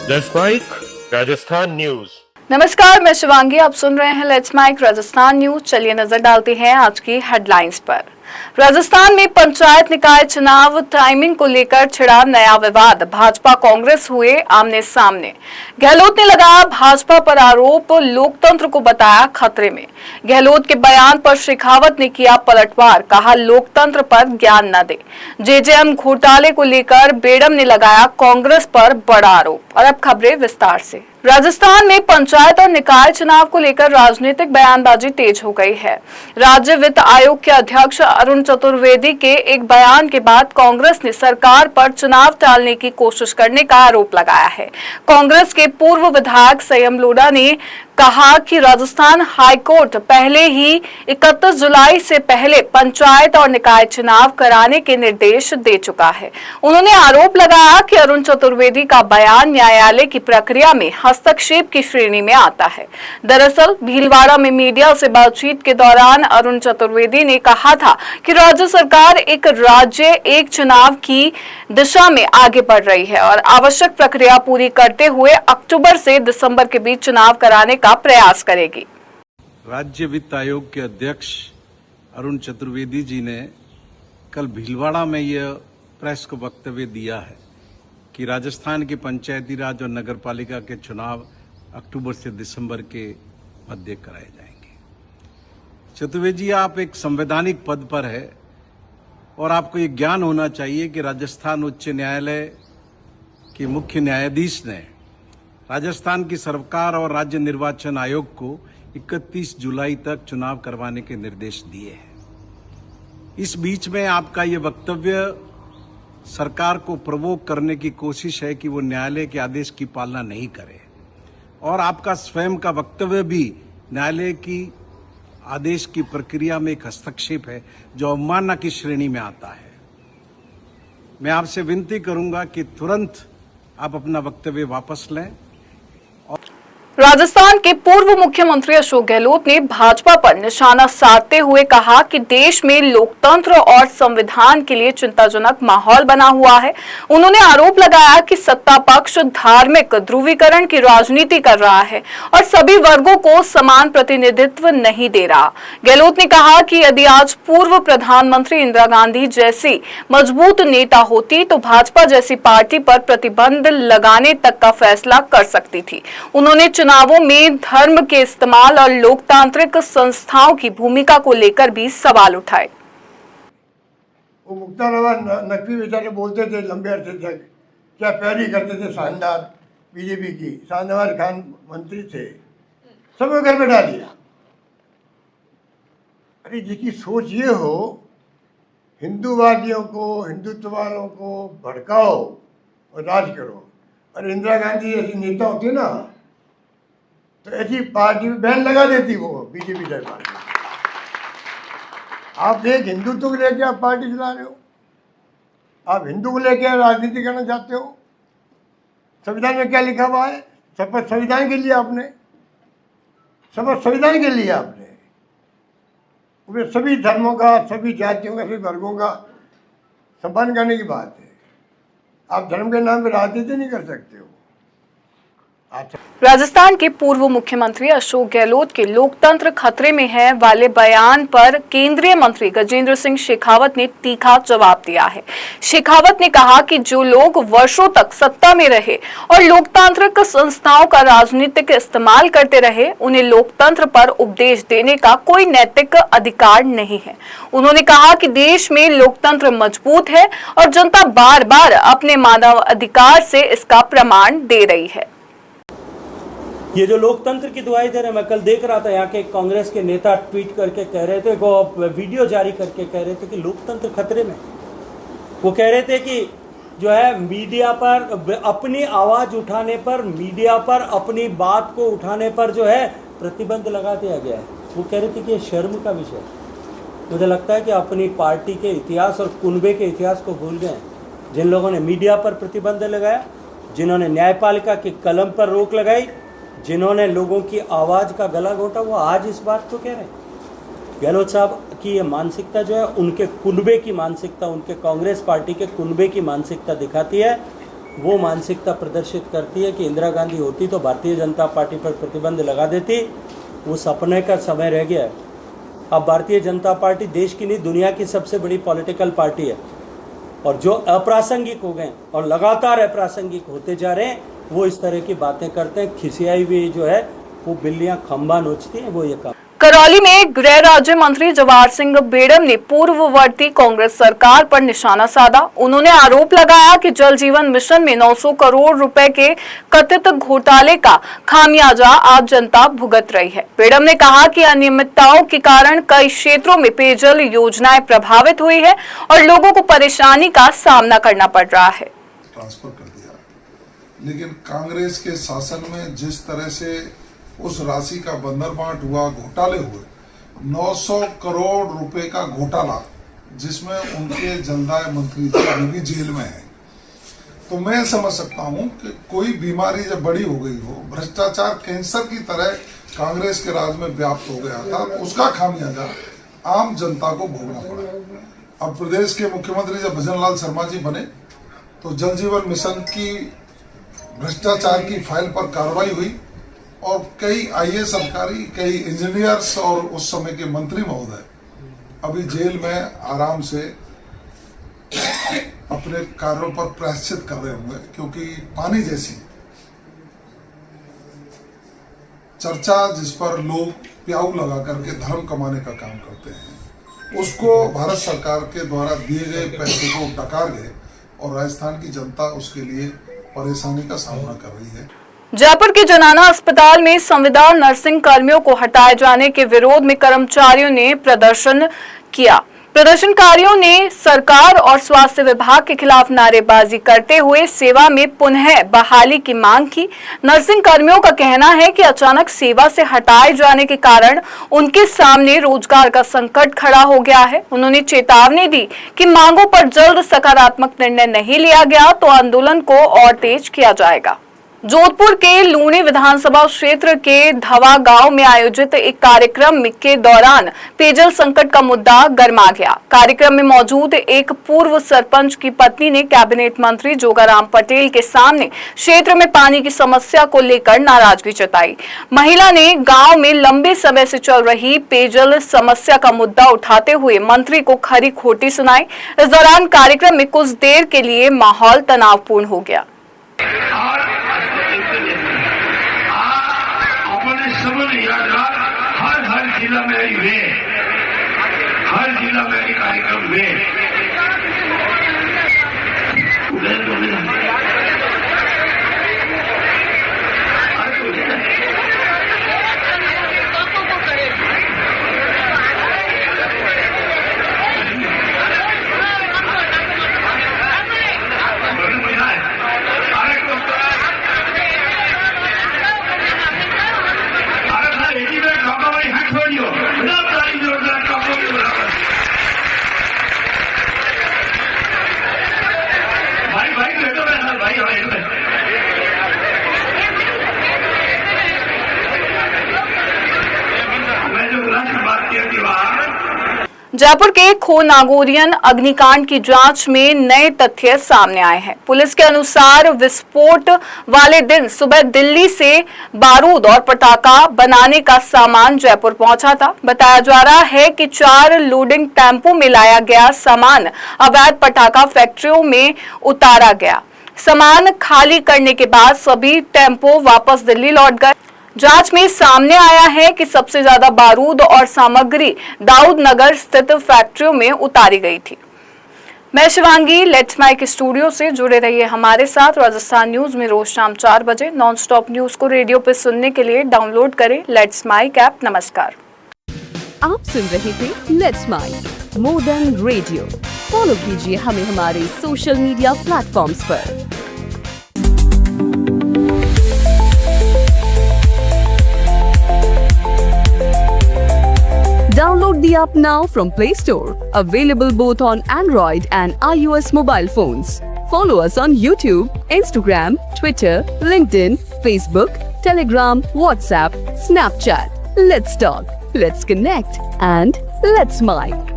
Let's mic Rajasthan news. नमस्कार, मैं शिवांगी। आप सुन रहे हैं लेट्स माइक राजस्थान न्यूज। चलिए नजर डालते हैं आज की हेडलाइंस पर। राजस्थान में पंचायत निकाय चुनाव टाइमिंग को लेकर छिड़ा नया विवाद। भाजपा कांग्रेस हुए आमने सामने। गहलोत ने लगाया भाजपा पर आरोप, लोकतंत्र को बताया खतरे में। गहलोत के बयान पर शेखावत ने किया पलटवार, कहा लोकतंत्र पर ज्ञान न दे। जेजेएम घोटाले को लेकर बेड़म ने लगाया कांग्रेस पर बड़ा आरोप। और अब खबरें विस्तार से। राजस्थान में पंचायत और निकाय चुनाव को लेकर राजनीतिक बयानबाजी तेज हो गई है। राज्य वित्त आयोग के अध्यक्ष अरुण चतुर्वेदी के एक बयान के बाद कांग्रेस ने सरकार पर चुनाव टालने की कोशिश करने का आरोप लगाया है। कांग्रेस के पूर्व विधायक संयम लोढ़ा ने कहा कि राजस्थान हाईकोर्ट पहले ही 31 जुलाई से पहले पंचायत और निकाय चुनाव कराने के निर्देश दे चुका है। उन्होंने आरोप लगाया कि अरुण चतुर्वेदी का बयान न्यायालय की प्रक्रिया में हस्तक्षेप की श्रेणी में आता है। दरअसल भीलवाड़ा में मीडिया से बातचीत के दौरान अरुण चतुर्वेदी ने कहा था कि राज्य सरकार एक राज्य एक चुनाव की दिशा में आगे बढ़ रही है और आवश्यक प्रक्रिया पूरी करते हुए अक्टूबर से दिसंबर के बीच चुनाव कराने का प्रयास करेगी। राज्य वित्त आयोग के अध्यक्ष अरुण चतुर्वेदी जी ने कल भीलवाड़ा में यह प्रेस को वक्तव्य दिया है कि राजस्थान के पंचायती राज और नगरपालिका के चुनाव अक्टूबर से दिसंबर के मध्य कराए जाएंगे। चतुर्वेदी जी, आप एक संवैधानिक पद पर है और आपको ये ज्ञान होना चाहिए कि राजस्थान उच्च न्यायालय के मुख्य न्यायाधीश ने राजस्थान की सरकार और राज्य निर्वाचन आयोग को 31 जुलाई तक चुनाव करवाने के निर्देश दिए हैं। इस बीच में आपका ये वक्तव्य सरकार को प्रवोक करने की कोशिश है कि वो न्यायालय के आदेश की पालना नहीं करे और आपका स्वयं का वक्तव्य भी न्यायालय की आदेश की प्रक्रिया में एक हस्तक्षेप है जो अवमानना की श्रेणी में आता है। मैं आपसे विनती करूंगा कि तुरंत आप अपना वक्तव्य वापस लें। राजस्थान के पूर्व मुख्यमंत्री अशोक गहलोत ने भाजपा पर निशाना साधते हुए कहा कि देश में लोकतंत्र और संविधान के लिए चिंताजनक माहौल बना हुआ है। उन्होंने आरोप लगाया कि सत्ता पक्ष धार्मिक ध्रुवीकरण की राजनीति कर रहा है और सभी वर्गों को समान प्रतिनिधित्व नहीं दे रहा। गहलोत ने कहा कि यदि आज पूर्व प्रधानमंत्री इंदिरा गांधी जैसी मजबूत नेता होती तो भाजपा जैसी पार्टी पर प्रतिबंध लगाने तक का फैसला कर सकती थी। उन्होंने चुनावों में धर्म के इस्तेमाल और लोकतांत्रिक संस्थाओं की भूमिका को लेकर भी सवाल उठाए। वो मुख्तार अब्बास नकवी बेचारे बोलते थे लंबे अरसे तक, क्या प्यारी करते थे, शानदार बीजेपी की शाहनवाज खान मंत्री थे, सबको घर में डाल दिया। अरे जिसकी सोच ये हो हिंदूवादियों को हिंदुत्व वालों को भड़काओ और राज करो, और इंदिरा गांधी जैसी नेता होती ना तो ऐसी पार्टी में बैन लगा देती वो बीजेपी सरकार। आप एक हिंदुत्व को लेकर आप पार्टी चला रहे हो, आप हिंदू को लेकर राजनीति करना चाहते हो। संविधान में क्या लिखा हुआ है? शपथ संविधान के लिए आपने, शपथ संविधान के लिए आपने, उसमें सभी धर्मों का, सभी जातियों का, सभी वर्गों का सम्मान करने की बात है। आप धर्म के नाम पर राजनीति नहीं कर सकते हो। राजस्थान के पूर्व मुख्यमंत्री अशोक गहलोत के लोकतंत्र खतरे में है वाले बयान पर केंद्रीय मंत्री गजेंद्र सिंह शेखावत ने तीखा जवाब दिया है। शेखावत ने कहा कि जो लोग वर्षों तक सत्ता में रहे और लोकतांत्रिक संस्थाओं का राजनीतिक इस्तेमाल करते रहे, उन्हें लोकतंत्र पर उपदेश देने का कोई नैतिक अधिकार नहीं है। उन्होंने कहा कि देश में लोकतंत्र मजबूत है और जनता बार बार अपने मानव अधिकार से इसका प्रमाण दे रही है। ये जो लोकतंत्र की दुहाई दे रहे हैं, मैं कल देख रहा था यहाँ के कांग्रेस के नेता ट्वीट करके कह रहे थे, वो वीडियो जारी करके कह रहे थे कि लोकतंत्र खतरे में। वो कह रहे थे कि जो है मीडिया पर अपनी आवाज उठाने पर, मीडिया पर अपनी बात को उठाने पर जो है प्रतिबंध लगा दिया गया है। वो कह रहे थे कि ये शर्म का विषय। मुझे लगता है कि अपनी पार्टी के इतिहास और कुनबे के इतिहास को भूल गए। जिन लोगों ने मीडिया पर प्रतिबंध लगाया, जिन्होंने न्यायपालिका की कलम पर रोक लगाई, जिन्होंने लोगों की आवाज़ का गला घोटा, वो आज इस बात को कह रहे हैं। गहलोत साहब की ये मानसिकता जो है उनके कुनबे की मानसिकता, उनके कांग्रेस पार्टी के कुनबे की मानसिकता दिखाती है वो मानसिकता प्रदर्शित करती है कि इंदिरा गांधी होती तो भारतीय जनता पार्टी पर प्रतिबंध लगा देती। वो सपने का समय रह गया है। अब भारतीय जनता पार्टी देश की नहीं दुनिया की सबसे बड़ी पॉलिटिकल पार्टी है, और जो अप्रासंगिक हो गए और लगातार अप्रासंगिक होते जा रहे हैं वो इस तरह की बातें करते हैं। खिसियाई हुई जो है वो बिल्लियां खंबा नोचती हैं, वो ये काम। करौली में गृह राज्य मंत्री जवाहर सिंह बेड़म ने पूर्ववर्ती कांग्रेस सरकार पर निशाना साधा। उन्होंने आरोप लगाया कि जल जीवन मिशन में 900 करोड़ रुपए के कथित घोटाले का खामियाजा आज जनता भुगत रही है। बेड़म ने कहा कि अनियमितताओं के कारण कई क्षेत्रों में पेयजल योजनाएं प्रभावित हुई है और लोगों को परेशानी का सामना करना पड़ रहा है। ट्रांसफर कर दिया, लेकिन कांग्रेस के शासन में जिस तरह से उस राशि का बंदरबांट हुआ, घोटाले हुए, 900 करोड़ रुपए का घोटाला, जिसमें उनके जलदाय मंत्री थे अभी भी जेल में है। तो मैं समझ सकता हूं कि कोई बीमारी जब बड़ी हो गई हो, भ्रष्टाचार कैंसर की तरह कांग्रेस के राज में व्याप्त हो गया था, तो उसका खामियाजा आम जनता को भोगना पड़ा। अब प्रदेश के मुख्यमंत्री जब भजन लाल शर्मा जी बने तो जल जीवन मिशन की भ्रष्टाचार की फाइल पर कार्रवाई हुई और कई आईएएस अधिकारी, कई इंजीनियर्स और उस समय के मंत्री महोदय अभी जेल में आराम से अपने कार्यों पर प्रायश्चित कर रहे होंगे, क्योंकि पानी जैसी चर्चा जिस पर लोग प्याऊ लगा करके धर्म कमाने का काम करते हैं, उसको भारत सरकार के द्वारा दिए गए पैसे को डकार गए और राजस्थान की जनता उसके लिए परेशानी का सामना कर रही है। जयपुर के जनाना अस्पताल में संविदा नर्सिंग कर्मियों को हटाए जाने के विरोध में कर्मचारियों ने प्रदर्शन किया। प्रदर्शनकारियों ने सरकार और स्वास्थ्य विभाग के खिलाफ नारेबाजी करते हुए सेवा में पुनः बहाली की मांग की। नर्सिंग कर्मियों का कहना है कि अचानक सेवा से हटाए जाने के कारण उनके सामने रोजगार का संकट खड़ा हो गया है। उन्होंने चेतावनी दी कि मांगों पर जल्द सकारात्मक निर्णय नहीं लिया गया तो आंदोलन को और तेज किया जाएगा। जोधपुर के लूणी विधानसभा क्षेत्र के धवा गांव में आयोजित एक कार्यक्रम के दौरान पेयजल संकट का मुद्दा गर्मा गया। कार्यक्रम में मौजूद एक पूर्व सरपंच की पत्नी ने कैबिनेट मंत्री जोगाराम पटेल के सामने क्षेत्र में पानी की समस्या को लेकर नाराजगी जताई। महिला ने गांव में लंबे समय से चल रही पेयजल समस्या का मुद्दा उठाते हुए मंत्री को खरी खोटी सुनाई। इस दौरान कार्यक्रम में कुछ देर के लिए माहौल तनावपूर्ण हो गया। हर जिला में हुए, हर जिला में कार्यक्रम हुए। जयपुर के खो नागौरियन अग्निकांड की जांच में नए तथ्य सामने आए हैं। पुलिस के अनुसार विस्फोट वाले दिन सुबह दिल्ली से बारूद और पटाखा बनाने का सामान जयपुर पहुंचा था। बताया जा रहा है कि 4 लोडिंग टेम्पो में लाया गया सामान अवैध पटाखा फैक्ट्रियों में उतारा गया। सामान खाली करने के बाद सभी टेम्पो वापस दिल्ली लौट गए। जांच में सामने आया है कि सबसे ज्यादा बारूद और सामग्री दाऊद नगर स्थित फैक्ट्रियों में उतारी गई थी। मैं शिवांगी, लेट्स माइक स्टूडियो से जुड़े रहिए हमारे साथ। राजस्थान न्यूज में रोज शाम 4 बजे नॉन स्टॉप न्यूज को रेडियो पे सुनने के लिए डाउनलोड करें लेट्स माइक ऐप। नमस्कार। आप सुन रहे थे let's make more than radio. Follow कीजिए हमें हमारे सोशल मीडिया प्लेटफॉर्म्स पर। Download the app now from Play Store. Available both on Android and iOS mobile phones. Follow us on YouTube, Instagram, Twitter, LinkedIn, Facebook, Telegram, WhatsApp, Snapchat. Let's talk, let's connect, and let's mic.